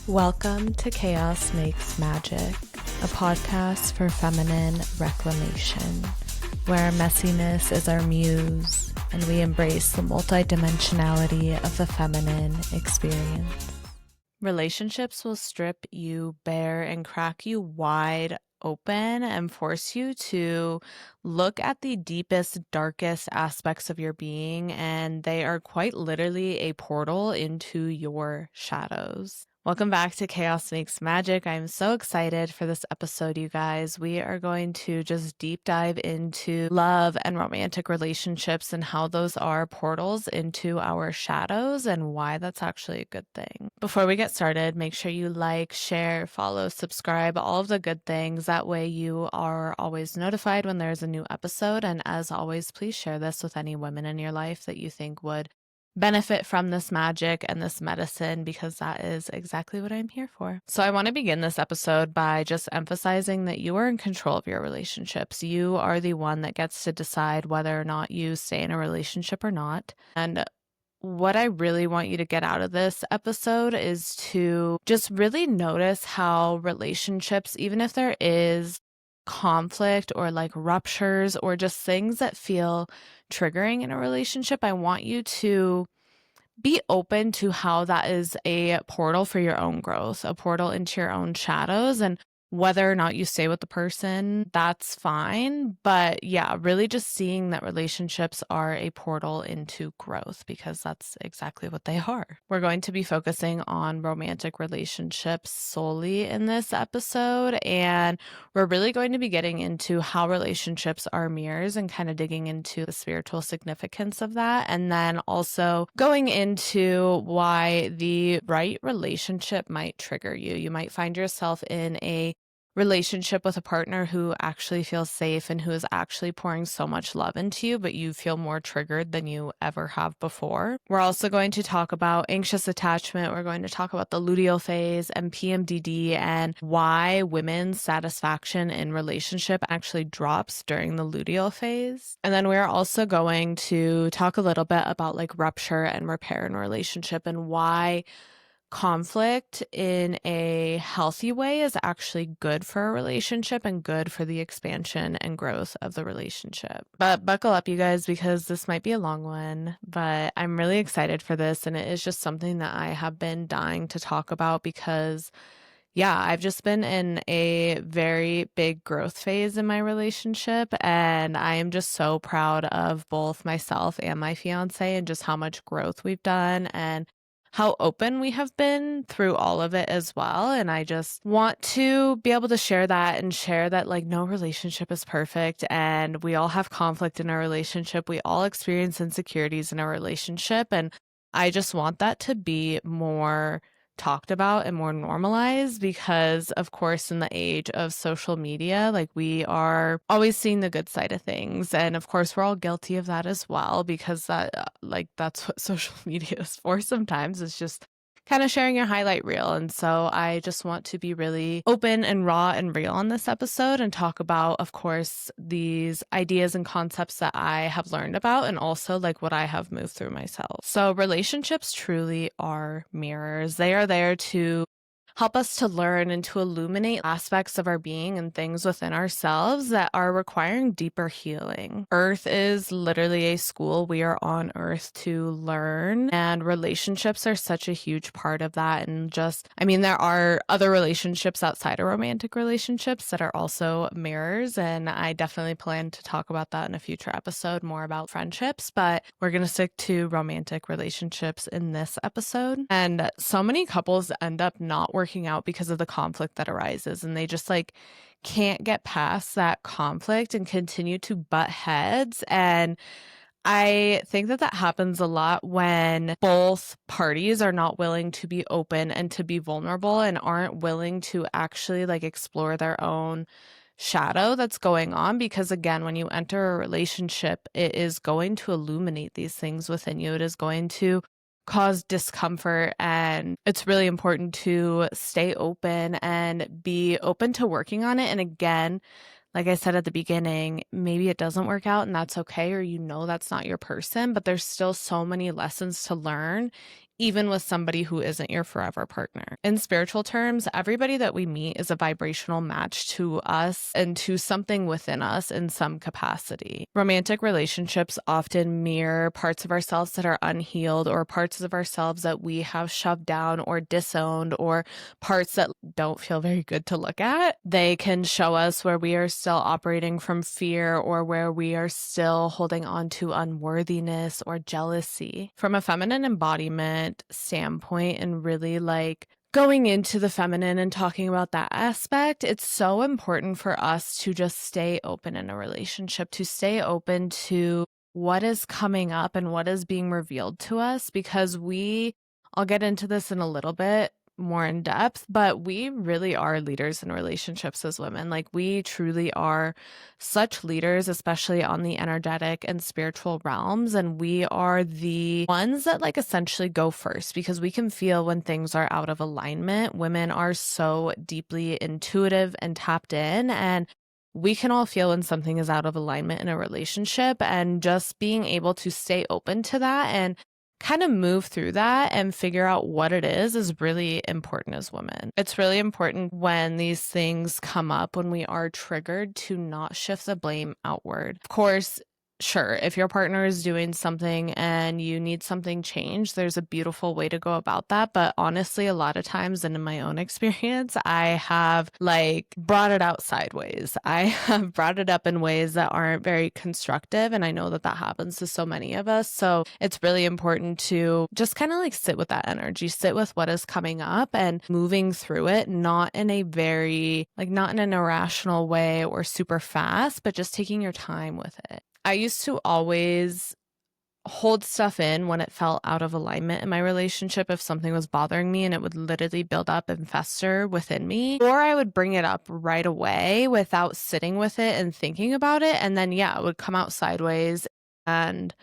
Welcome to Chaos Makes Magic, a podcast for feminine reclamation, where messiness is our muse and we embrace the multidimensionality of the feminine experience. Relationships will strip you bare and crack you wide open and force you to look at the deepest, darkest aspects of your being, and they are quite literally a portal into your shadows. Welcome back to Chaos Makes Magic. I'm so excited for this episode, you guys. We are going to just deep dive into love and romantic relationships and how those are portals into our shadows and why that's actually a good thing. Before we get started, make sure you like, share, follow, subscribe, all of the good things. That way you are always notified when there's a new episode. And as always, please share this with any women in your life that you think would benefit from this magic and this medicine, because that is exactly what I'm here for. So I want to begin this episode by just emphasizing that you are in control of your relationships. You are the one that gets to decide whether or not you stay in a relationship or not. And what I really want you to get out of this episode is to just really notice how relationships, even if there is conflict or like ruptures or just things that feel triggering in a relationship, I want you to be open to how that is a portal for your own growth, a portal into your own shadows, and whether or not you stay with the person, that's fine. But yeah, really just seeing that relationships are a portal into growth, because that's exactly what they are. We're going to be focusing on romantic relationships solely in this episode, and we're really going to be getting into how relationships are mirrors and kind of digging into the spiritual significance of that. And then also going into why the right relationship might trigger you. You might find yourself in a relationship with a partner who actually feels safe and who is actually pouring so much love into you, but you feel more triggered than you ever have before. We're also going to talk about anxious attachment. We're going to talk about the luteal phase and PMDD and why women's satisfaction in relationship actually drops during the luteal phase. And then we're also going to talk a little bit about like rupture and repair in a relationship and why conflict in a healthy way is actually good for a relationship and good for the expansion and growth of the relationship. But buckle up, you guys, because this might be a long one, but I'm really excited for this. And it is just something that I have been dying to talk about because yeah, I've just been in a very big growth phase in my relationship, and I am just so proud of both myself and my fiance and just how much growth we've done and how open we have been through all of it as well. And I just want to be able to share that and share that like no relationship is perfect and we all have conflict in our relationship. We all experience insecurities in our relationship. And I just want that to be more talked about and more normalized because, of course, in the age of social media, like we are always seeing the good side of things. And of course, we're all guilty of that as well because that's what social media is for sometimes. It's just kind of sharing your highlight reel. And so I just want to be really open and raw and real on this episode and talk about, of course, these ideas and concepts that I have learned about and also like what I have moved through myself. So relationships truly are mirrors. They are there to help us to learn and to illuminate aspects of our being and things within ourselves that are requiring deeper healing. Earth is literally a school. We are on Earth to learn, and relationships are such a huge part of that. And there are other relationships outside of romantic relationships that are also mirrors, and I definitely plan to talk about that in a future episode, more about friendships, but we're going to stick to romantic relationships in this episode. And so many couples end up not working out because of the conflict that arises, and they just like can't get past that conflict and continue to butt heads. And I think that happens a lot when both parties are not willing to be open and to be vulnerable and aren't willing to actually like explore their own shadow that's going on. Because again, when you enter a relationship, it is going to illuminate these things within you. It is going to cause discomfort, and it's really important to stay open and be open to working on it. And again, like I said at the beginning, maybe it doesn't work out and that's okay, or that's not your person, but there's still so many lessons to learn even with somebody who isn't your forever partner. In spiritual terms, everybody that we meet is a vibrational match to us and to something within us in some capacity. Romantic relationships often mirror parts of ourselves that are unhealed, or parts of ourselves that we have shoved down or disowned, or parts that don't feel very good to look at. They can show us where we are still operating from fear, or where we are still holding on to unworthiness or jealousy. From a feminine embodiment standpoint, and really like going into the feminine and talking about that aspect, it's so important for us to just stay open in a relationship, to stay open to what is coming up and what is being revealed to us, because I'll get into this in a little bit more in depth, but we really are leaders in relationships as women. Like, we truly are such leaders, especially on the energetic and spiritual realms. And we are the ones that like essentially go first, because we can feel when things are out of alignment. Women are so deeply intuitive and tapped in, and we can all feel when something is out of alignment in a relationship, and just being able to stay open to that and kind of move through that and figure out what it is really important as women. It's really important when these things come up, when we are triggered, to not shift the blame outward. Of course, sure, if your partner is doing something and you need something changed, there's a beautiful way to go about that. But honestly, a lot of times, and in my own experience, I have like brought it out sideways. I have brought it up in ways that aren't very constructive. And I know that that happens to so many of us. So it's really important to just kind of like sit with that energy, sit with what is coming up and moving through it, not in a very, like, not in an irrational way or super fast, but just taking your time with it. I used to always hold stuff in when it felt out of alignment in my relationship if something was bothering me, and it would literally build up and fester within me. Or I would bring it up right away without sitting with it and thinking about it. And then, yeah, it would come out sideways and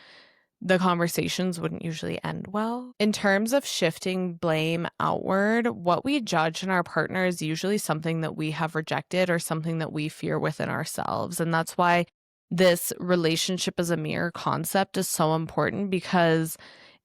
the conversations wouldn't usually end well. In terms of shifting blame outward, what we judge in our partner is usually something that we have rejected or something that we fear within ourselves. And that's why this relationship as a mirror concept is so important, because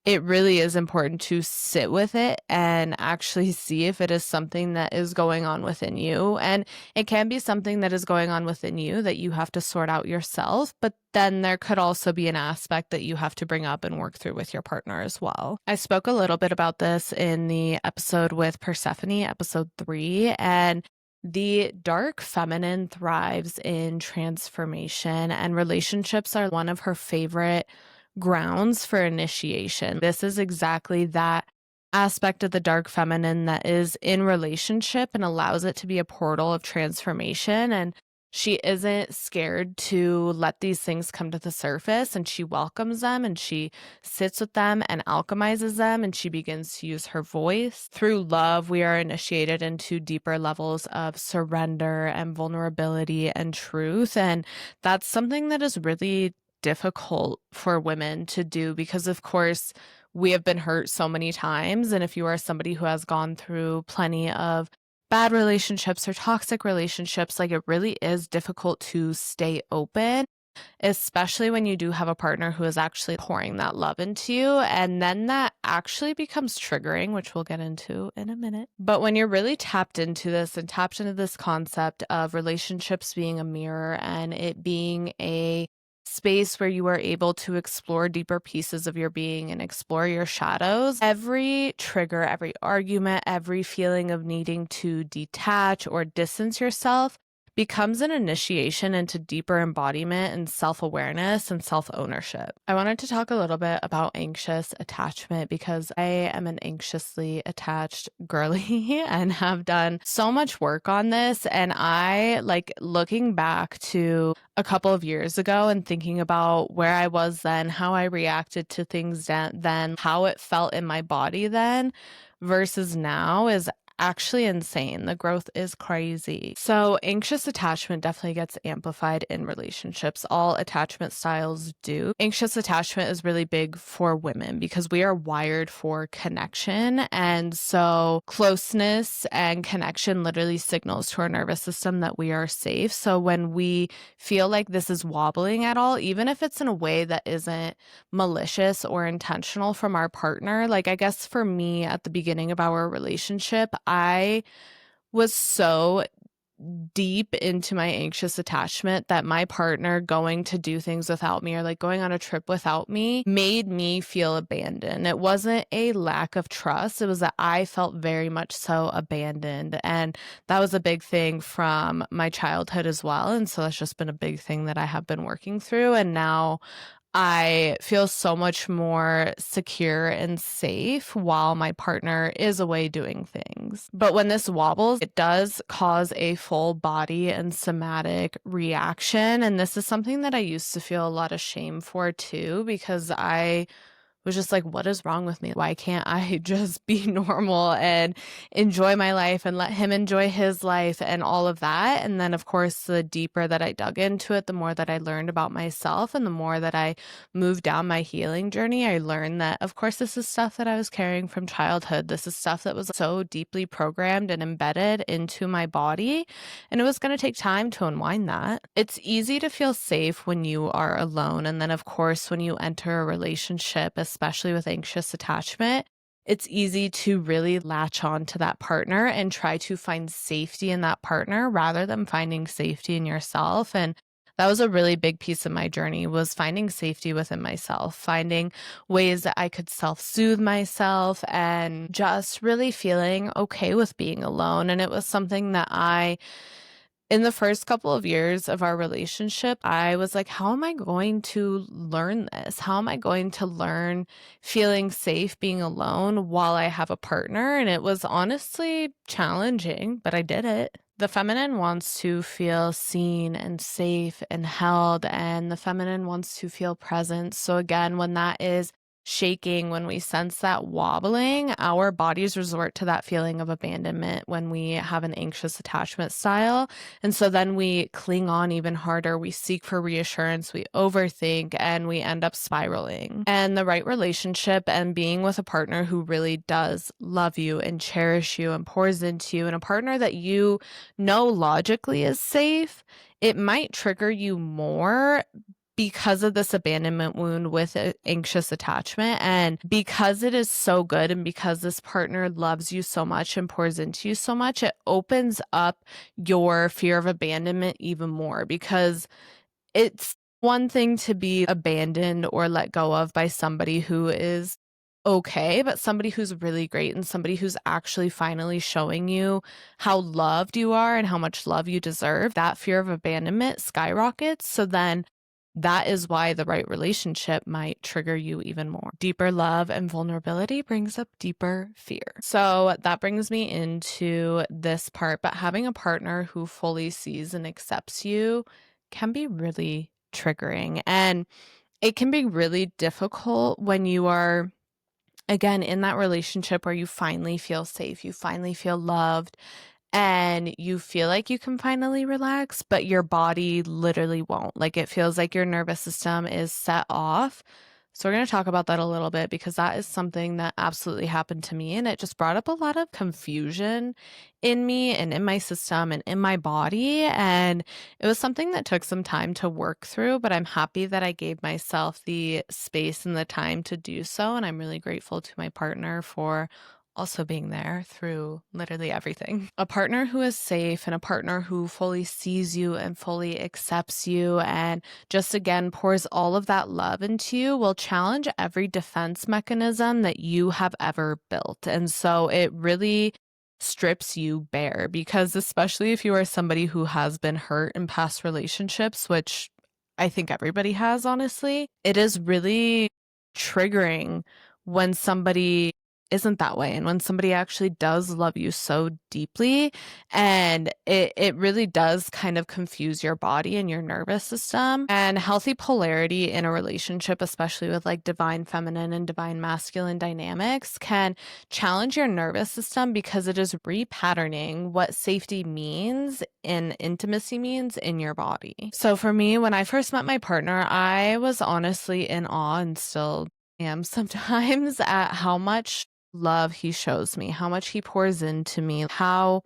it really is important to sit with it and actually see if it is something that is going on within you. And it can be something that is going on within you that you have to sort out yourself, but then there could also be an aspect that you have to bring up and work through with your partner as well. I spoke a little bit about this in the episode with Persephone, episode 3, and the dark feminine thrives in transformation, and relationships are one of her favorite grounds for initiation. This is exactly that aspect of the dark feminine that is in relationship and allows it to be a portal of transformation. And she isn't scared to let these things come to the surface, and she welcomes them and she sits with them and alchemizes them, and she begins to use her voice. Through love, we are initiated into deeper levels of surrender and vulnerability and truth. And that's something that is really difficult for women to do, because of course we have been hurt so many times. And if you are somebody who has gone through plenty of bad relationships or toxic relationships, like, it really is difficult to stay open, especially when you do have a partner who is actually pouring that love into you. And then that actually becomes triggering, which we'll get into in a minute. But when you're really tapped into this and tapped into this concept of relationships being a mirror and it being a space where you are able to explore deeper pieces of your being and explore your shadows, every trigger, every argument, every feeling of needing to detach or distance yourself becomes an initiation into deeper embodiment and self-awareness and self-ownership. I wanted to talk a little bit about anxious attachment, because I am an anxiously attached girly and have done so much work on this. And I, like, looking back to a couple of years ago and thinking about where I was then, how I reacted to things then, how it felt in my body then versus now, is actually insane. The growth is crazy. So anxious attachment definitely gets amplified in relationships. All attachment styles do. Anxious attachment is really big for women because we are wired for connection. And so closeness and connection literally signals to our nervous system that we are safe. So when we feel like this is wobbling at all, even if it's in a way that isn't malicious or intentional from our partner, like I guess for me at the beginning of our relationship, I was so deep into my anxious attachment that my partner going to do things without me or like going on a trip without me made me feel abandoned. It wasn't a lack of trust. It was that I felt very much so abandoned. And that was a big thing from my childhood as well. And so that's just been a big thing that I have been working through. And now I feel so much more secure and safe while my partner is away doing things. But when this wobbles, it does cause a full body and somatic reaction. And this is something that I used to feel a lot of shame for too, because I was just like, what is wrong with me? Why can't I just be normal and enjoy my life and let him enjoy his life and all of that? And then, of course, the deeper that I dug into it, the more that I learned about myself and the more that I moved down my healing journey, I learned that, of course, this is stuff that I was carrying from childhood. This is stuff that was so deeply programmed and embedded into my body. And it was going to take time to unwind that. It's easy to feel safe when you are alone. And then, of course, when you enter a relationship, especially with anxious attachment, it's easy to really latch on to that partner and try to find safety in that partner rather than finding safety in yourself. And that was a really big piece of my journey, was finding safety within myself, finding ways that I could self-soothe myself and just really feeling okay with being alone. And it was something that in the first couple of years of our relationship, I was like, how am I going to learn this? How am I going to learn feeling safe being alone while I have a partner? And it was honestly challenging, but I did it. The feminine wants to feel seen and safe and held, and the feminine wants to feel present. So again, when that is shaking, when we sense that wobbling, our bodies resort to that feeling of abandonment when we have an anxious attachment style. And so then we cling on even harder. We seek for reassurance, we overthink, and we end up spiraling. And the right relationship and being with a partner who really does love you and cherish you and pours into you, and a partner that you know logically is safe, it might trigger you more because of this abandonment wound with anxious attachment. And because it is so good and because this partner loves you so much and pours into you so much, it opens up your fear of abandonment even more, because it's one thing to be abandoned or let go of by somebody who is okay, but somebody who's really great and somebody who's actually finally showing you how loved you are and how much love you deserve, that fear of abandonment skyrockets. So then that is why the right relationship might trigger you even more. Deeper love and vulnerability brings up deeper fear. So that brings me into this part, but having a partner who fully sees and accepts you can be really triggering. And it can be really difficult when you are, again, in that relationship where you finally feel safe, you finally feel loved, and you feel like you can finally relax, but your body literally won't. Like, it feels like your nervous system is set off. So we're going to talk about that a little bit, because that is something that absolutely happened to me, and it just brought up a lot of confusion in me and in my system and in my body. And it was something that took some time to work through, but I'm happy that I gave myself the space and the time to do so. And I'm really grateful to my partner for also being there through literally everything. A partner who is safe and a partner who fully sees you and fully accepts you and just again pours all of that love into you will challenge every defense mechanism that you have ever built. And so it really strips you bare, because especially if you are somebody who has been hurt in past relationships, which I think everybody has, honestly, it is really triggering when somebody isn't that way. And when somebody actually does love you so deeply, and it really does kind of confuse your body and your nervous system. And healthy polarity in a relationship, especially with like divine feminine and divine masculine dynamics, can challenge your nervous system because it is repatterning what safety means and intimacy means in your body. So for me, when I first met my partner, I was honestly in awe, and still am sometimes, at how much love he shows me, how much he pours into me, how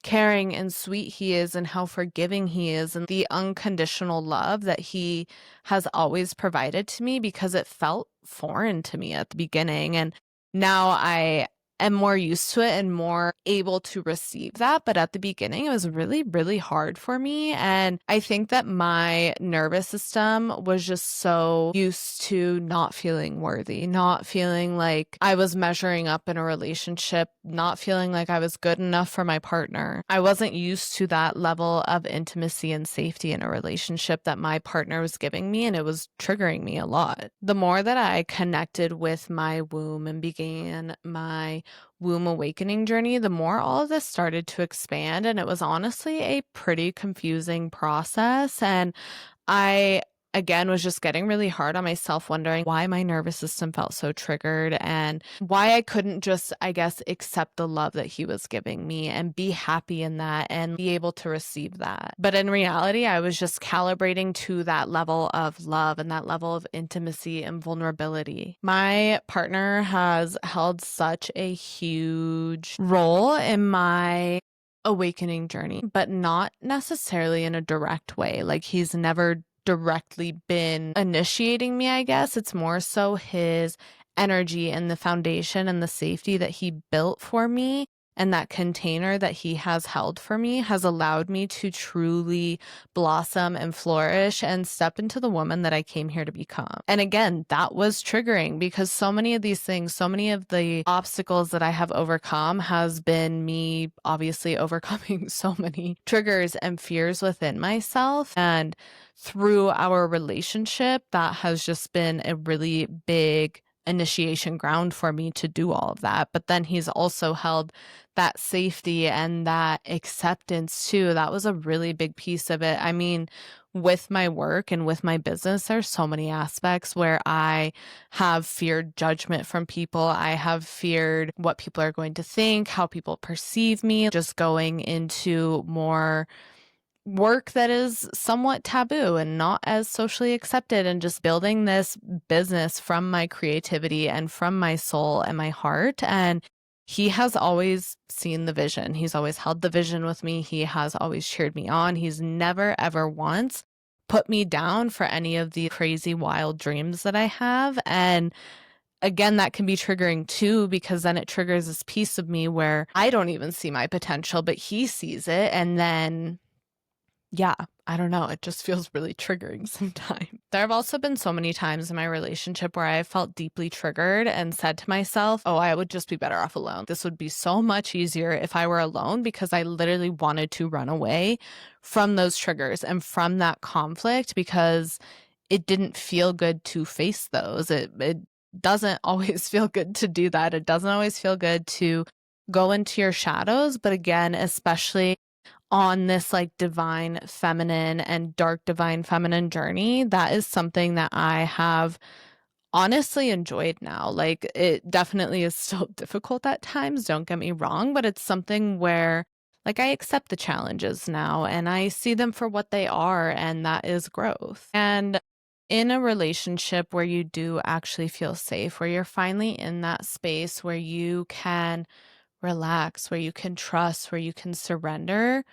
caring and sweet he is, and how forgiving he is, and the unconditional love that he has always provided to me, because it felt foreign to me at the beginning. And now I am more used to it and more able to receive that. But at the beginning, it was really, really hard for me. And I think that my nervous system was just so used to not feeling worthy, not feeling like I was measuring up in a relationship, not feeling like I was good enough for my partner. I wasn't used to that level of intimacy and safety in a relationship that my partner was giving me, and it was triggering me a lot. The more that I connected with my womb and began my womb awakening journey, the more all of this started to expand. And it was honestly a pretty confusing process. And I, again, was just getting really hard on myself, wondering why my nervous system felt so triggered and why I couldn't just, I guess, accept the love that he was giving me and be happy in that and be able to receive that. But in reality, I was just calibrating to that level of love and that level of intimacy and vulnerability. My partner has held such a huge role in my awakening journey, but not necessarily in a direct way. Like, he's never directly been initiating me, I guess. It's more so his energy and the foundation and the safety that he built for me, and that container that he has held for me has allowed me to truly blossom and flourish and step into the woman that I came here to become. And again, that was triggering, because so many of these things, so many of the obstacles that I have overcome has been me obviously overcoming so many triggers and fears within myself. And through our relationship, that has just been a really big initiation ground for me to do all of that. But then he's also held that safety and that acceptance too. That was a really big piece of it. I mean, with my work and with my business, there's so many aspects where I have feared judgment from people. I have feared what people are going to think, how people perceive me, just going into more work that is somewhat taboo and not as socially accepted, and just building this business from my creativity and from my soul and my heart. And he has always seen the vision. He's always held the vision with me. He has always cheered me on. He's never, ever once put me down for any of the crazy, wild dreams that I have. And again, that can be triggering too, because then it triggers this piece of me where I don't even see my potential, but he sees it. And then yeah, I don't know. It just feels really triggering sometimes. There have also been so many times in my relationship where I felt deeply triggered and said to myself, oh, I would just be better off alone. This would be so much easier if I were alone, because I literally wanted to run away from those triggers and from that conflict, because it didn't feel good to face those. It doesn't always feel good to do that. It doesn't always feel good to go into your shadows. But again, especially on this like divine feminine and dark divine feminine journey, that is something that I have honestly enjoyed now. Like, it definitely is still difficult at times, don't get me wrong, but it's something where like I accept the challenges now and I see them for what they are, and that is growth. And in a relationship where you do actually feel safe, where you're finally in that space where you can relax, where you can trust, where you can surrender,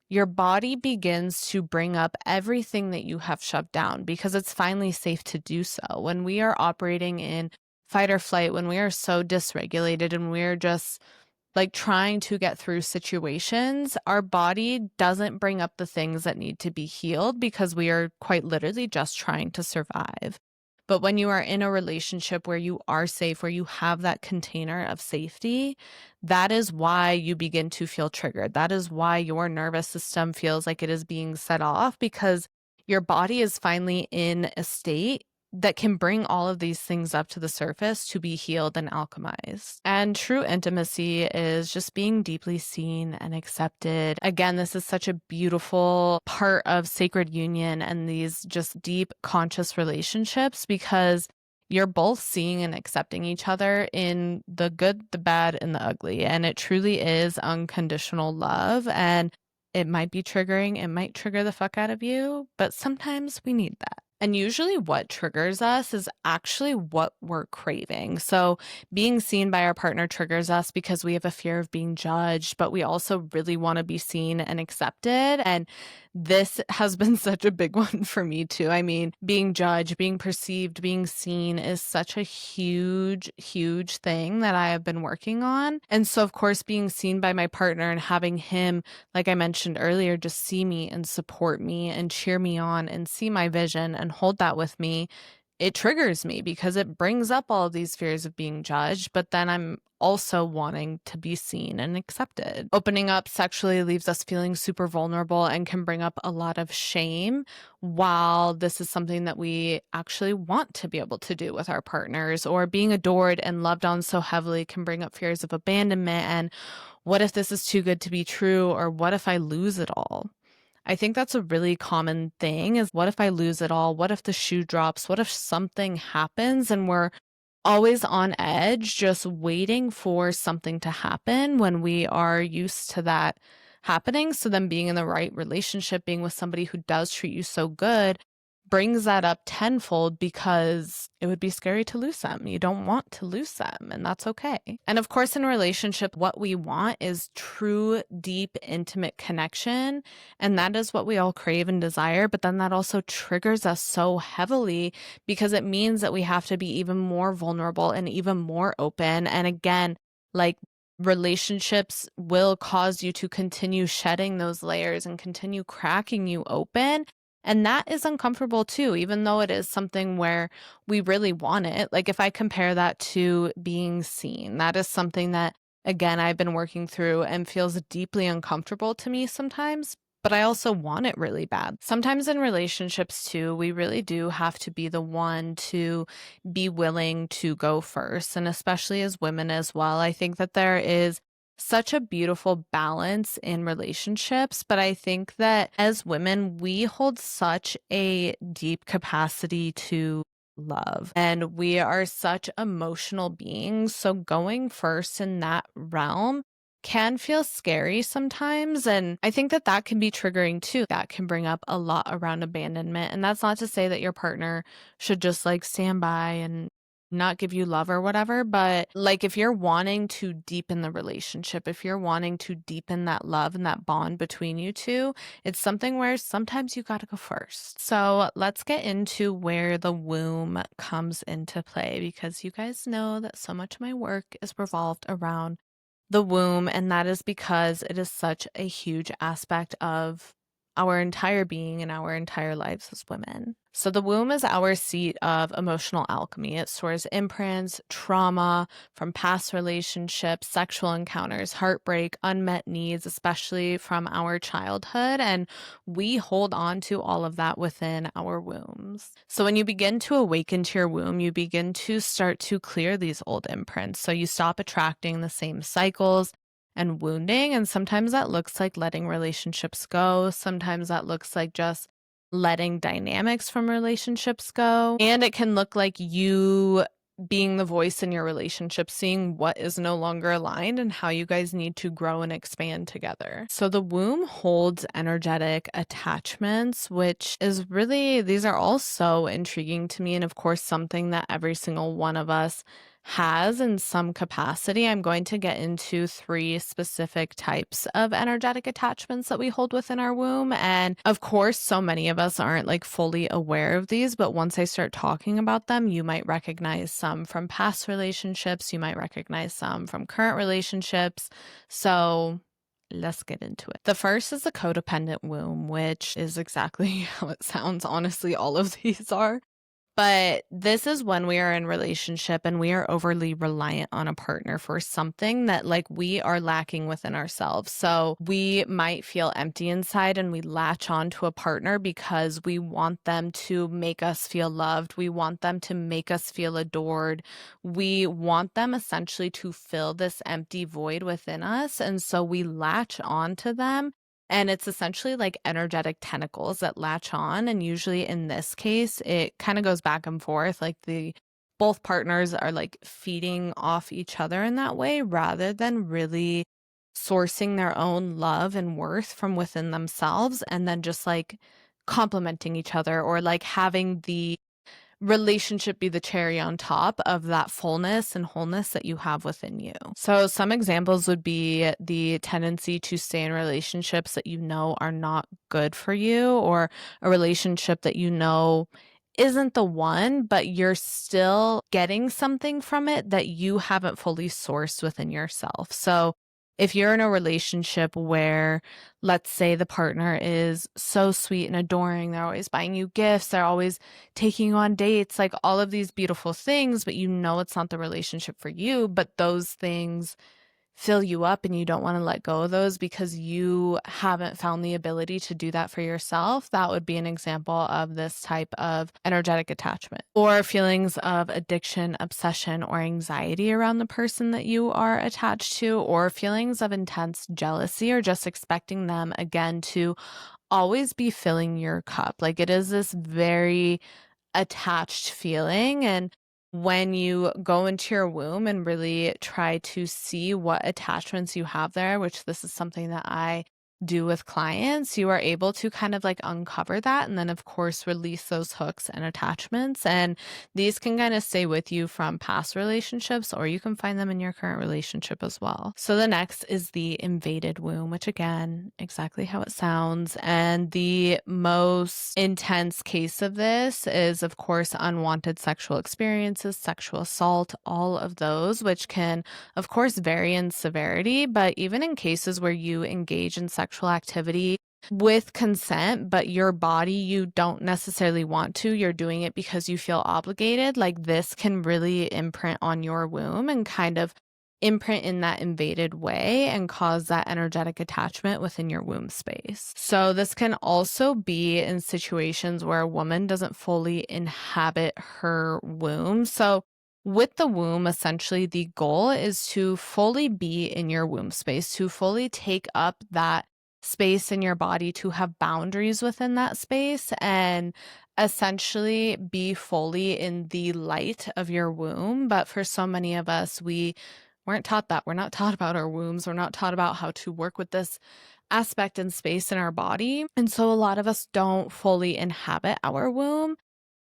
your body begins to bring up everything that you have shoved down, because it's finally safe to do so. When we are operating in fight or flight, when we are so dysregulated and we're just like trying to get through situations, our body doesn't bring up the things that need to be healed, because we are quite literally just trying to survive. But when you are in a relationship where you are safe, where you have that container of safety, that is why you begin to feel triggered. That is why your nervous system feels like it is being set off, because your body is finally in a state that can bring all of these things up to the surface to be healed and alchemized. And true intimacy is just being deeply seen and accepted. Again, this is such a beautiful part of sacred union and these just deep conscious relationships, because you're both seeing and accepting each other in the good, the bad, and the ugly. And it truly is unconditional love. And it might be triggering, it might trigger the fuck out of you, but sometimes we need that. And usually what triggers us is actually what we're craving. So being seen by our partner triggers us because we have a fear of being judged, but we also really want to be seen and accepted. And this has been such a big one for me too. I mean, being judged, being perceived, being seen is such a huge, huge thing that I have been working on. And so, of course, being seen by my partner and having him, like I mentioned earlier, just see me and support me and cheer me on and see my vision and hold that with me, it triggers me because it brings up all of these fears of being judged, but then I'm also wanting to be seen and accepted. Opening up sexually leaves us feeling super vulnerable and can bring up a lot of shame, while this is something that we actually want to be able to do with our partners. Or being adored and loved on so heavily can bring up fears of abandonment and what if this is too good to be true, or what if I lose it all? I think that's a really common thing, is what if I lose it all? What if the shoe drops? What if something happens? And we're always on edge, just waiting for something to happen when we are used to that happening. So then being in the right relationship, being with somebody who does treat you so good, brings that up tenfold, because it would be scary to lose them. You don't want to lose them, and that's okay. And of course, in a relationship, what we want is true, deep, intimate connection. And that is what we all crave and desire. But then that also triggers us so heavily, because it means that we have to be even more vulnerable and even more open. And again, like, relationships will cause you to continue shedding those layers and continue cracking you open. And that is uncomfortable too, even though it is something where we really want it. Like, if I compare that to being seen, that is something that, again, I've been working through and feels deeply uncomfortable to me sometimes, but I also want it really bad. Sometimes in relationships too, we really do have to be the one to be willing to go first. And especially as women as well, I think that there is such a beautiful balance in relationships. But I think that as women, we hold such a deep capacity to love, and we are such emotional beings. So going first in that realm can feel scary sometimes. And I think that that can be triggering too. That can bring up a lot around abandonment. And that's not to say that your partner should just like stand by and not give you love or whatever. But like, if you're wanting to deepen the relationship, if you're wanting to deepen that love and that bond between you two, it's something where sometimes you got to go first. So let's get into where the womb comes into play, because you guys know that so much of my work is revolved around the womb, and that is because it is such a huge aspect of our entire being and our entire lives as women. So the womb is our seat of emotional alchemy. It stores imprints, trauma from past relationships, sexual encounters, heartbreak, unmet needs, especially from our childhood. And we hold on to all of that within our wombs. So when you begin to awaken to your womb, you begin to start to clear these old imprints. So you stop attracting the same cycles and wounding. And sometimes that looks like letting relationships go. Sometimes that looks like just letting dynamics from relationships go. And it can look like you being the voice in your relationship, seeing what is no longer aligned and how you guys need to grow and expand together. So the womb holds energetic attachments, which is really, these are all so intriguing to me. And of course, something that every single one of us has in some capacity. I'm going to get into 3 specific types of energetic attachments that we hold within our womb. And of course, so many of us aren't like fully aware of these, but once I start talking about them, you might recognize some from past relationships. You might recognize some from current relationships. So let's get into it. The first is the codependent womb, which is exactly how it sounds. Honestly, all of these are. But this is when we are in relationship and we are overly reliant on a partner for something that like we are lacking within ourselves. So we might feel empty inside and we latch on to a partner because we want them to make us feel loved. We want them to make us feel adored. We want them essentially to fill this empty void within us. And so we latch on to them. And it's essentially like energetic tentacles that latch on. And usually in this case, it kind of goes back and forth. Like both partners are like feeding off each other in that way rather than really sourcing their own love and worth from within themselves and then just like complementing each other or like having the relationship be the cherry on top of that fullness and wholeness that you have within you. So some examples would be the tendency to stay in relationships that you know are not good for you, or a relationship that you know isn't the one, but you're still getting something from it that you haven't fully sourced within yourself. So if you're in a relationship where, let's say, the partner is so sweet and adoring, they're always buying you gifts, they're always taking you on dates, like all of these beautiful things, but you know it's not the relationship for you, but those things fill you up and you don't want to let go of those because you haven't found the ability to do that for yourself, that would be an example of this type of energetic attachment. Or feelings of addiction, obsession, or anxiety around the person that you are attached to, or feelings of intense jealousy or just expecting them again to always be filling your cup. Like it is this very attached feeling. And when you go into your womb and really try to see what attachments you have there, which this is something that I do with clients, you are able to kind of like uncover that and then of course release those hooks and attachments. And these can kind of stay with you from past relationships, or you can find them in your current relationship as well. So the next is the invaded womb, which again, exactly how it sounds. And the most intense case of this is of course unwanted sexual experiences, sexual assault, all of those, which can of course vary in severity, but even in cases where you engage in sexual activity with consent, but your body, you don't necessarily want to, you're doing it because you feel obligated, like this can really imprint on your womb and kind of imprint in that invaded way and cause that energetic attachment within your womb space. So this can also be in situations where a woman doesn't fully inhabit her womb. So with the womb, essentially the goal is to fully be in your womb space, to fully take up that space in your body, to have boundaries within that space and essentially be fully in the light of your womb. But for so many of us, we weren't taught that. We're not taught about our wombs. We're not taught about how to work with this aspect and space in our body. And so a lot of us don't fully inhabit our womb.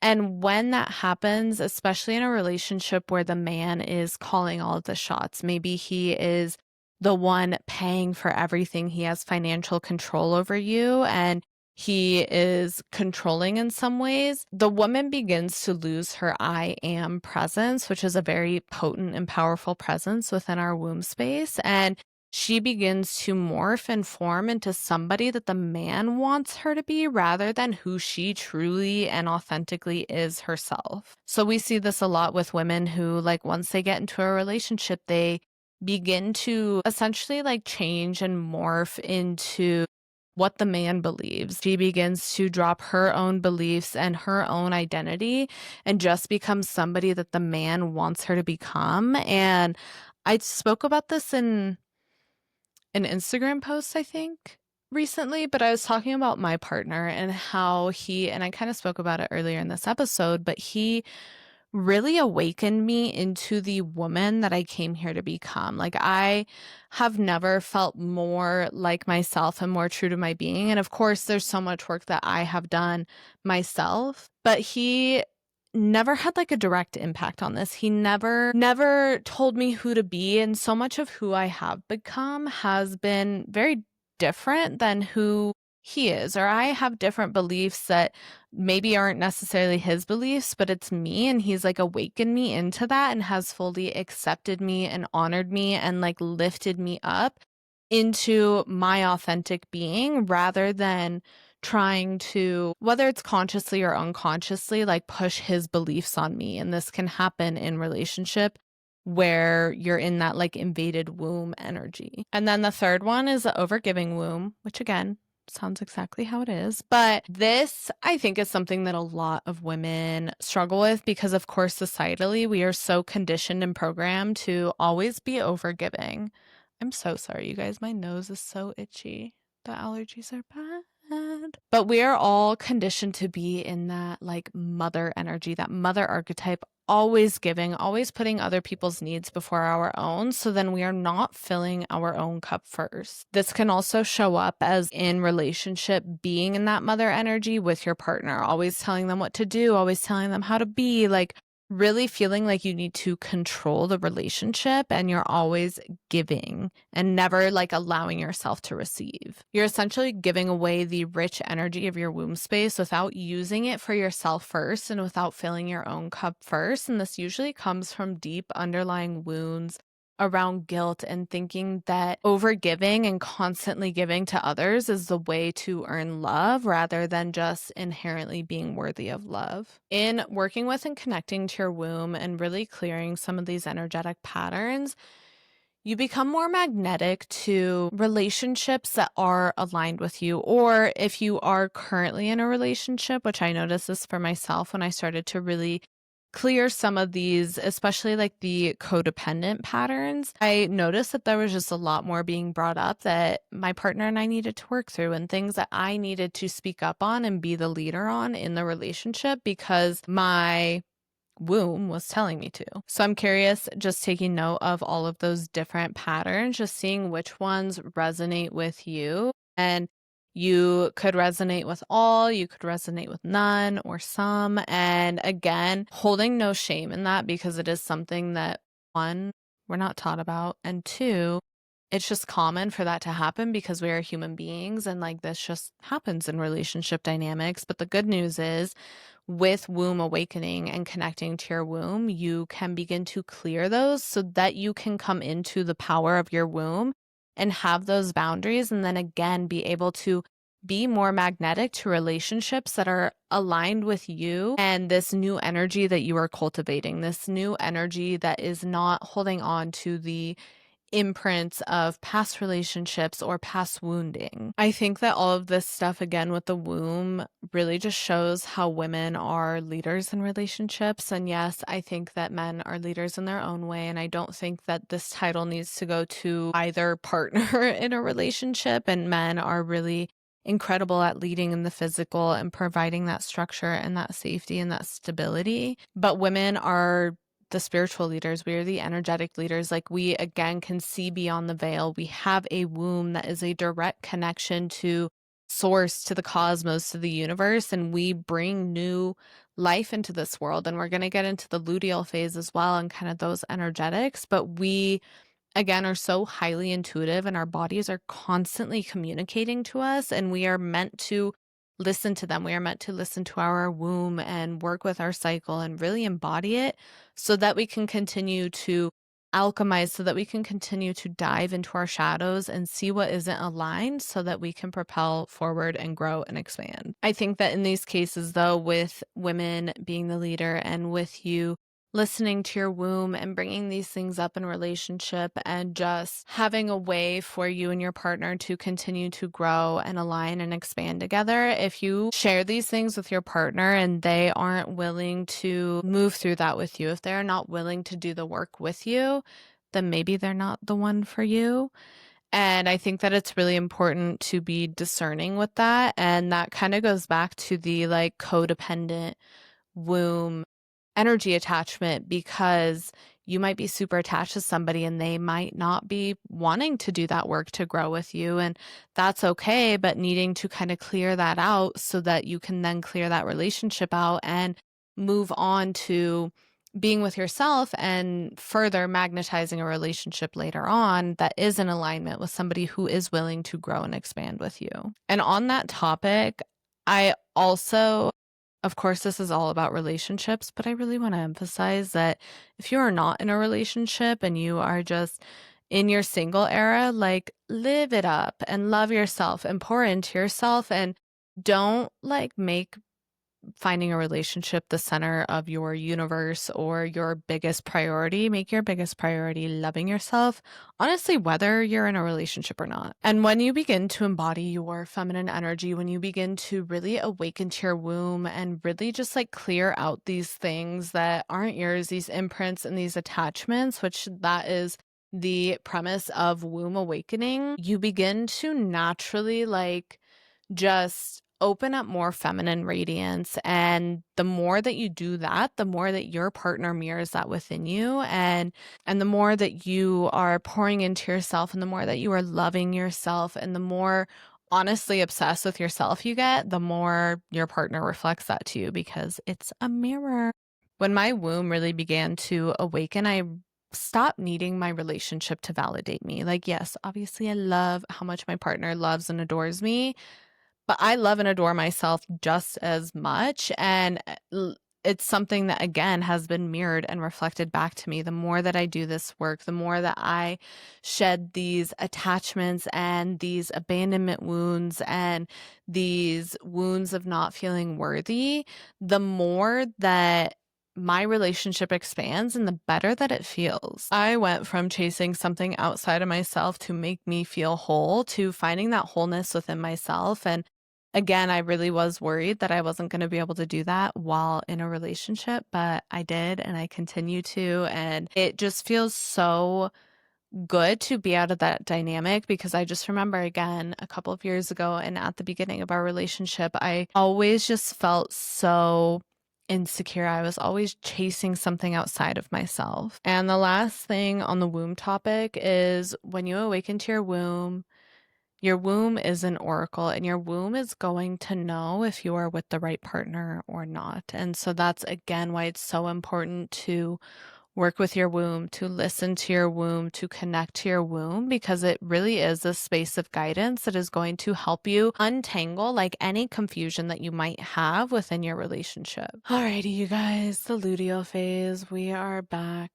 And when that happens, especially in a relationship where the man is calling all of the shots, maybe he is the one paying for everything, he has financial control over you, and he is controlling in some ways, the woman begins to lose her I am presence, which is a very potent and powerful presence within our womb space. And she begins to morph and form into somebody that the man wants her to be rather than who she truly and authentically is herself. So we see this a lot with women who, like, once they get into a relationship, they begin to essentially like change and morph into what the man believes. She begins to drop her own beliefs and her own identity and just becomes somebody that the man wants her to become. And I spoke about this in an Instagram post, I think, recently, but I was talking about my partner and how and I kind of spoke about it earlier in this episode, but he really awakened me into the woman that I came here to become. Like, I have never felt more like myself and more true to my being. And of course, there's so much work that I have done myself, but he never had like a direct impact on this. He never told me who to be. And so much of who I have become has been very different than who he is, or I have different beliefs that maybe aren't necessarily his beliefs, but it's me. And he's like awakened me into that and has fully accepted me and honored me and like lifted me up into my authentic being rather than trying to, whether it's consciously or unconsciously, like push his beliefs on me. And this can happen in relationship where you're in that like invaded womb energy. And then the third one is the overgiving womb, which again, sounds exactly how it is. But this, I think, is something that a lot of women struggle with because, of course, societally, we are so conditioned and programmed to always be overgiving. I'm so sorry, you guys. My nose is so itchy. The allergies are bad. But we are all conditioned to be in that like mother energy, that mother archetype, always giving, always putting other people's needs before our own. So then we are not filling our own cup first. This can also show up as in relationship, being in that mother energy with your partner, always telling them what to do, always telling them how to be, like really feeling like you need to control the relationship and you're always giving and never like allowing yourself to receive. You're essentially giving away the rich energy of your womb space without using it for yourself first and without filling your own cup first. And this usually comes from deep underlying wounds around guilt and thinking that overgiving and constantly giving to others is the way to earn love rather than just inherently being worthy of love. In working with and connecting to your womb and really clearing some of these energetic patterns, you become more magnetic to relationships that are aligned with you. Or if you are currently in a relationship, which I noticed this for myself when I started to really clear some of these, especially like the codependent patterns, I noticed that there was just a lot more being brought up that my partner and I needed to work through and things that I needed to speak up on and be the leader on in the relationship because my womb was telling me to. So I'm curious, just taking note of all of those different patterns, just seeing which ones resonate with you. And you could resonate with all, you could resonate with none or some. And again, holding no shame in that because it is something that one, we're not taught about, and two, it's just common for that to happen because we are human beings and like this just happens in relationship dynamics. But the good news is with womb awakening and connecting to your womb, you can begin to clear those so that you can come into the power of your womb and have those boundaries. And then again, be able to be more magnetic to relationships that are aligned with you and this new energy that you are cultivating, this new energy that is not holding on to the imprints of past relationships or past wounding. I think that all of this stuff, again, with the womb, really just shows how women are leaders in relationships. And yes, I think that men are leaders in their own way. And I don't think that this title needs to go to either partner in a relationship. And men are really incredible at leading in the physical and providing that structure and that safety and that stability. But women are the spiritual leaders. We are the energetic leaders. Like we, again, can see beyond the veil. We have a womb that is a direct connection to source, to the cosmos, to the universe, and we bring new life into this world. And we're going to get into the luteal phase as well and kind of those energetics. But we, again, are so highly intuitive and our bodies are constantly communicating to us and we are meant to listen to them. We are meant to listen to our womb and work with our cycle and really embody it so that we can continue to alchemize, so that we can continue to dive into our shadows and see what isn't aligned so that we can propel forward and grow and expand. I think that in these cases, though, with women being the leader and with you listening to your womb and bringing these things up in relationship and just having a way for you and your partner to continue to grow and align and expand together. If you share these things with your partner and they aren't willing to move through that with you, if they're not willing to do the work with you, then maybe they're not the one for you. And I think that it's really important to be discerning with that. And that kind of goes back to the like codependent womb energy attachment, because you might be super attached to somebody and they might not be wanting to do that work to grow with you. And that's okay, but needing to kind of clear that out so that you can then clear that relationship out and move on to being with yourself and further magnetizing a relationship later on that is in alignment with somebody who is willing to grow and expand with you. And on that topic, I also, of course, this is all about relationships, but I really want to emphasize that if you are not in a relationship and you are just in your single era, like live it up and love yourself and pour into yourself and Don't like make finding a relationship the center of your universe or your biggest priority. Make your biggest priority loving yourself, honestly, whether you're in a relationship or not. And when you begin to embody your feminine energy, when you begin to really awaken to your womb and really just like clear out these things that aren't yours, these imprints and these attachments, which that is the premise of womb awakening, you begin to naturally like just open up more feminine radiance. And the more that you do that, the more that your partner mirrors that within you. And the more that you are pouring into yourself and the more that you are loving yourself and the more honestly obsessed with yourself you get, the more your partner reflects that to you because it's a mirror. When my womb really began to awaken, I stopped needing my relationship to validate me. Like, yes, obviously I love how much my partner loves and adores me, but I love and adore myself just as much, and it's something that, again, has been mirrored and reflected back to me. The more that I do this work, the more that I shed these attachments and these abandonment wounds and these wounds of not feeling worthy, the more that my relationship expands and the better that it feels. I went from chasing something outside of myself to make me feel whole to finding that wholeness within myself. And again, I really was worried that I wasn't going to be able to do that while in a relationship, but I did and I continue to. And it just feels so good to be out of that dynamic because I just remember again a couple of years ago and at the beginning of our relationship, I always just felt so insecure. I was always chasing something outside of myself. And the last thing on the womb topic is when you awaken to your womb is an oracle and your womb is going to know if you are with the right partner or not. And so that's again why it's so important to work with your womb, to listen to your womb, to connect to your womb, because it really is a space of guidance that is going to help you untangle like any confusion that you might have within your relationship. Alrighty, you guys, the luteal phase, we are back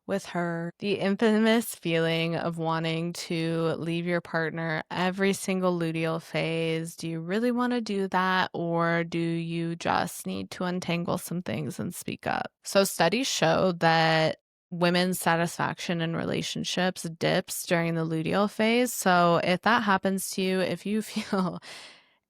with her. The infamous feeling of wanting to leave your partner every single luteal phase. Do you really want to do that, or do you just need to untangle some things and speak up? So studies show that women's satisfaction in relationships dips during the luteal phase. So if that happens to you, if you feel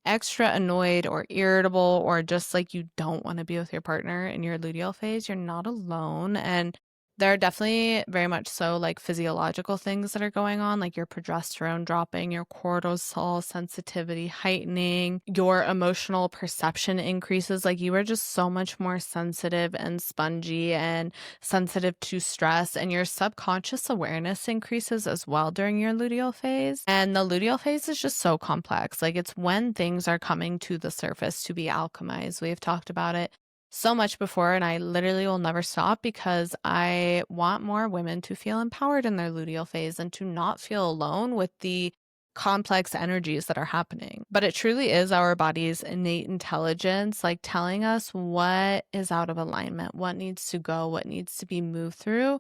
extra annoyed or irritable or just like you don't want to be with your partner in your luteal phase, you're not alone. And there are definitely very much so like physiological things that are going on, like your progesterone dropping, your cortisol sensitivity heightening, your emotional perception increases. Like you are just so much more sensitive and spongy and sensitive to stress, and your subconscious awareness increases as well during your luteal phase. And the luteal phase is just so complex. Like it's when things are coming to the surface to be alchemized. We have talked about it so much before, and I literally will never stop because I want more women to feel empowered in their luteal phase and to not feel alone with the complex energies that are happening. But it truly is our body's innate intelligence, like telling us what is out of alignment, what needs to go, what needs to be moved through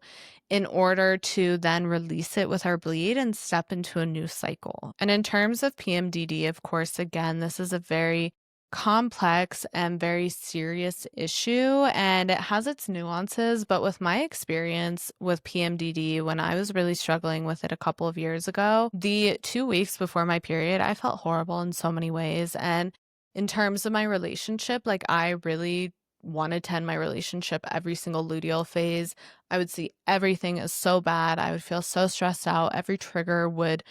in order to then release it with our bleed and step into a new cycle. And in terms of PMDD, of course, again, this is a very complex and very serious issue, and it has its nuances. But with my experience with PMDD, when I was really struggling with it a couple of years ago, the 2 weeks before my period, I felt horrible in so many ways. And in terms of my relationship, like I really wanted to end my relationship every single luteal phase. I would see everything as so bad. I would feel so stressed out. Every trigger would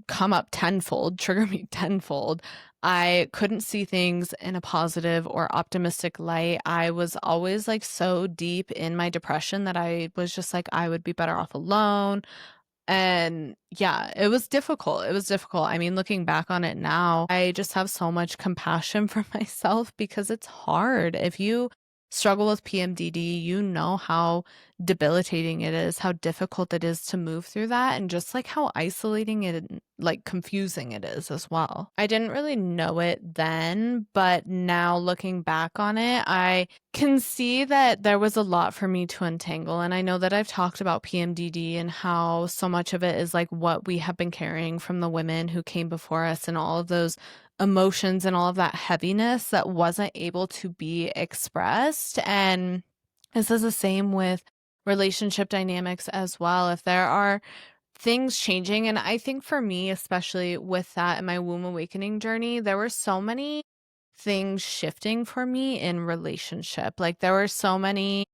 come up tenfold, trigger me tenfold. I couldn't see things in a positive or optimistic light. I was always like so deep in my depression that I was just like, I would be better off alone. And yeah, it was difficult. It was difficult. I mean, looking back on it now, I just have so much compassion for myself because it's hard. If you struggle with PMDD, you know how debilitating it is, how difficult it is to move through that, and just like how isolating it and like confusing it is as well. I didn't really know it then, but now looking back on it, I can see that there was a lot for me to untangle. And I know that I've talked about PMDD and how so much of it is like what we have been carrying from the women who came before us and all of those emotions and all of that heaviness that wasn't able to be expressed. And this is the same with relationship dynamics as well. If there are things changing, and I think for me, especially with that in my womb awakening journey, there were so many things shifting for me in relationship. Like there were so many,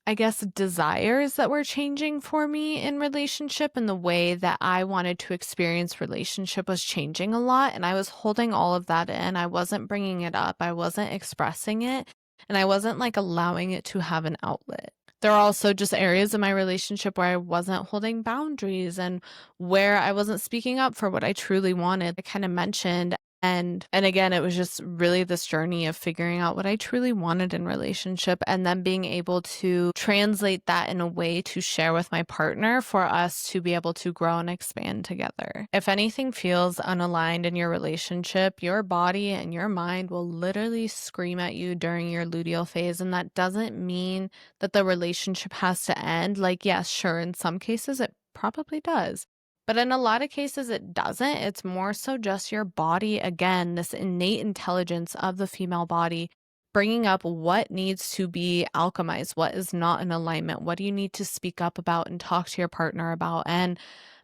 I guess, desires that were changing for me in relationship, and the way that I wanted to experience relationship was changing a lot. And I was holding all of that in. I wasn't bringing it up. I wasn't expressing it. And I wasn't like allowing it to have an outlet. There are also just areas in my relationship where I wasn't holding boundaries and where I wasn't speaking up for what I truly wanted. I kind of mentioned. And again, it was just really this journey of figuring out what I truly wanted in relationship, and then being able to translate that in a way to share with my partner for us to be able to grow and expand together. If anything feels unaligned in your relationship, your body and your mind will literally scream at you during your luteal phase. And that doesn't mean that the relationship has to end. Like, yes, sure, in some cases it probably does. But in a lot of cases, it doesn't. It's more so just your body, again, this innate intelligence of the female body, bringing up what needs to be alchemized, what is not in alignment, what do you need to speak up about and talk to your partner about. And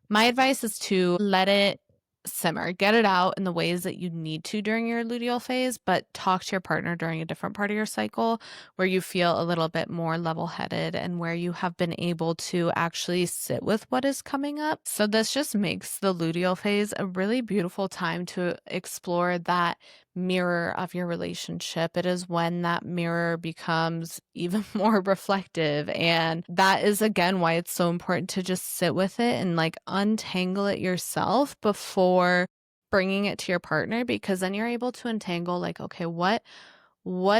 my advice is to let it simmer, get it out in the ways that you need to during your luteal phase, but talk to your partner during a different part of your cycle where you feel a little bit more level-headed and where you have been able to actually sit with what is coming up. So this just makes the luteal phase a really beautiful time to explore that mirror of your relationship. It is when that mirror becomes even more reflective. And that is, again, why it's so important to just sit with it and like untangle it yourself before bringing it to your partner, because then you're able to untangle like, okay, what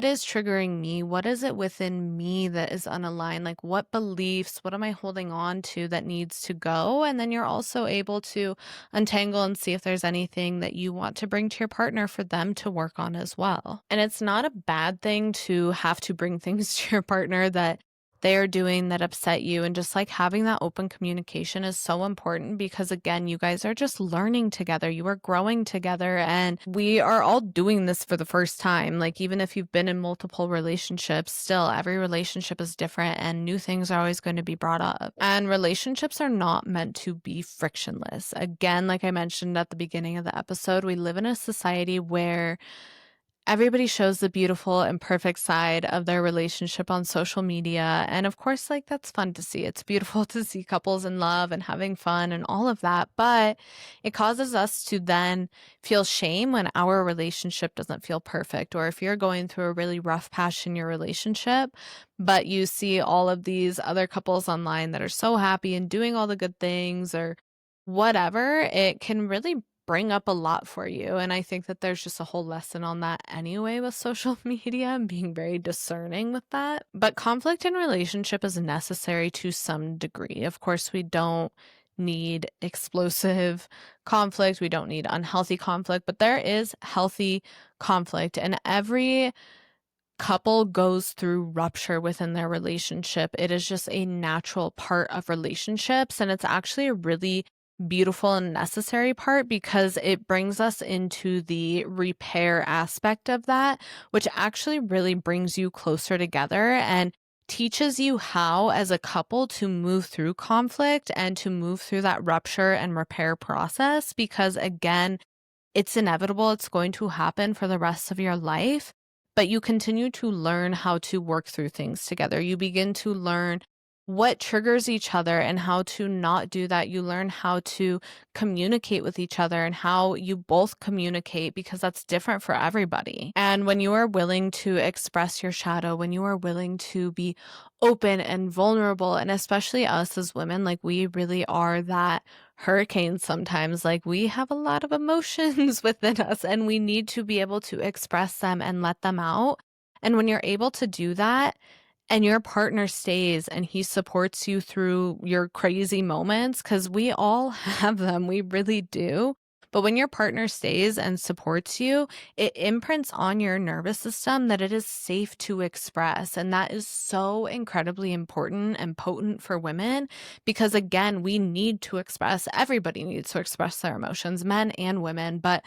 is triggering me? What is it within me that is unaligned? Like, what beliefs, what am I holding on to that needs to go? And then you're also able to untangle and see if there's anything that you want to bring to your partner for them to work on as well. And it's not a bad thing to have to bring things to your partner that they are doing that upset you. And just like having that open communication is so important, because again, you guys are just learning together, you are growing together, and we are all doing this for the first time. Like, even if you've been in multiple relationships, still every relationship is different and new things are always going to be brought up. And relationships are not meant to be frictionless. Again, like I mentioned at the beginning of the episode, we live in a society where everybody shows the beautiful and perfect side of their relationship on social media. And of course, like, that's fun to see. It's beautiful to see couples in love and having fun and all of that. But it causes us to then feel shame when our relationship doesn't feel perfect. Or if you're going through a really rough patch in your relationship, but you see all of these other couples online that are so happy and doing all the good things or whatever, it can really bring up a lot for you. And I think that there's just a whole lesson on that anyway with social media and being very discerning with that. But conflict in relationship is necessary to some degree. Of course, we don't need explosive conflict. We don't need unhealthy conflict, but there is healthy conflict, and every couple goes through rupture within their relationship. It is just a natural part of relationships, and it's actually a really beautiful and necessary part, because it brings us into the repair aspect of that, which actually really brings you closer together and teaches you how, as a couple, to move through conflict and to move through that rupture and repair process. Because again, it's inevitable, it's going to happen for the rest of your life, but you continue to learn how to work through things together. You begin to learn what triggers each other and how to not do that. You learn how to communicate with each other and how you both communicate, because that's different for everybody. And when you are willing to express your shadow, when you are willing to be open and vulnerable, and especially us as women, like, we really are that hurricane sometimes. Like, we have a lot of emotions within us and we need to be able to express them and let them out. And when you're able to do that, and your partner stays and he supports you through your crazy moments, because we all have them, we really do. But when your partner stays and supports you, it imprints on your nervous system that it is safe to express. And that is so incredibly important and potent for women, because again, we need to express, everybody needs to express their emotions, men and women. But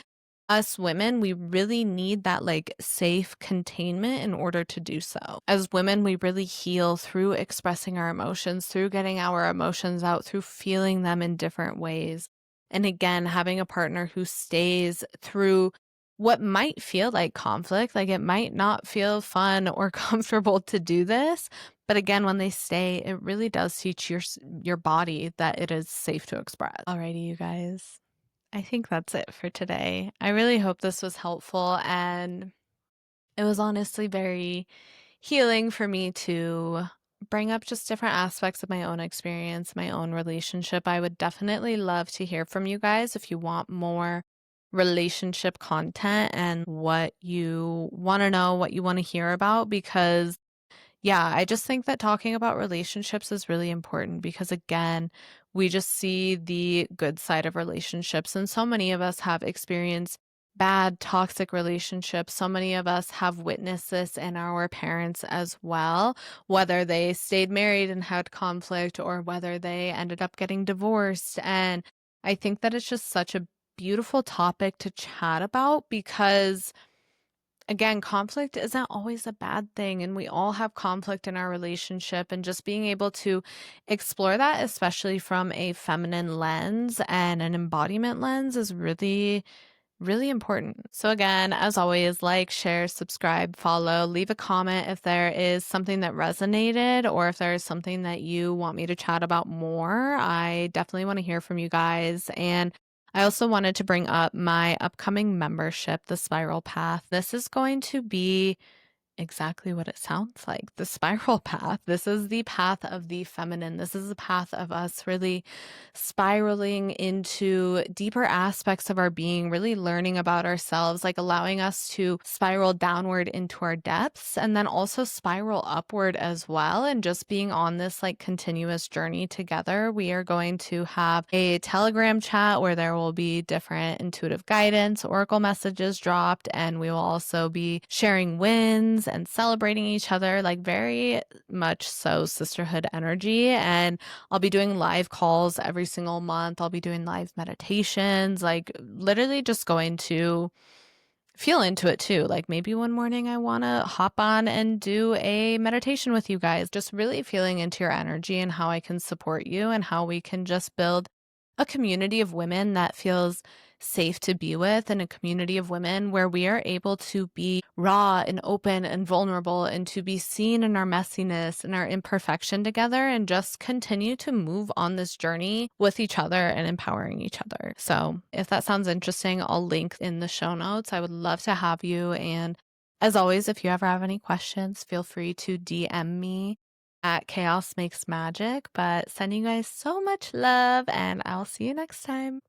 us women, we really need that like safe containment in order to do so. As women, we really heal through expressing our emotions, through getting our emotions out, through feeling them in different ways. And again, having a partner who stays through what might feel like conflict, like it might not feel fun or comfortable to do this, but again, when they stay, it really does teach your body that it is safe to express. Alrighty, you guys. I think that's it for today. I really hope this was helpful, and it was honestly very healing for me to bring up just different aspects of my own experience, my own relationship. I would definitely love to hear from you guys if you want more relationship content and what you want to know, what you want to hear about, because yeah, I just think that talking about relationships is really important because, again, we just see the good side of relationships. And so many of us have experienced bad, toxic relationships. So many of us have witnessed this in our parents as well, whether they stayed married and had conflict or whether they ended up getting divorced. And I think that it's just such a beautiful topic to chat about because again, conflict isn't always a bad thing, and we all have conflict in our relationship, and just being able to explore that, especially from a feminine lens and an embodiment lens, is really, really important. So, again, as always, like, share, subscribe, follow, leave a comment if there is something that resonated or if there is something that you want me to chat about more. I definitely want to hear from you guys. And I also wanted to bring up my upcoming membership, The Spiral Path. This is going to be exactly what it sounds like, the spiral path. This is the path of the feminine. This is the path of us really spiraling into deeper aspects of our being, really learning about ourselves, like allowing us to spiral downward into our depths and then also spiral upward as well. And just being on this like continuous journey together. We are going to have a Telegram chat where there will be different intuitive guidance, oracle messages dropped, and we will also be sharing wins and celebrating each other, like very much so sisterhood energy. And I'll be doing live calls every single month. I'll be doing live meditations, like literally just going to feel into it too. Like maybe one morning I want to hop on and do a meditation with you guys, just really feeling into your energy and how I can support you and how we can just build a community of women that feels safe to be with, and a community of women where we are able to be raw and open and vulnerable and to be seen in our messiness and our imperfection together and just continue to move on this journey with each other and empowering each other. So if that sounds interesting, I'll link in the show notes. I would love to have you. And as always, if you ever have any questions, feel free to DM me at Chaos Makes Magic. But sending you guys so much love, and I'll see you next time.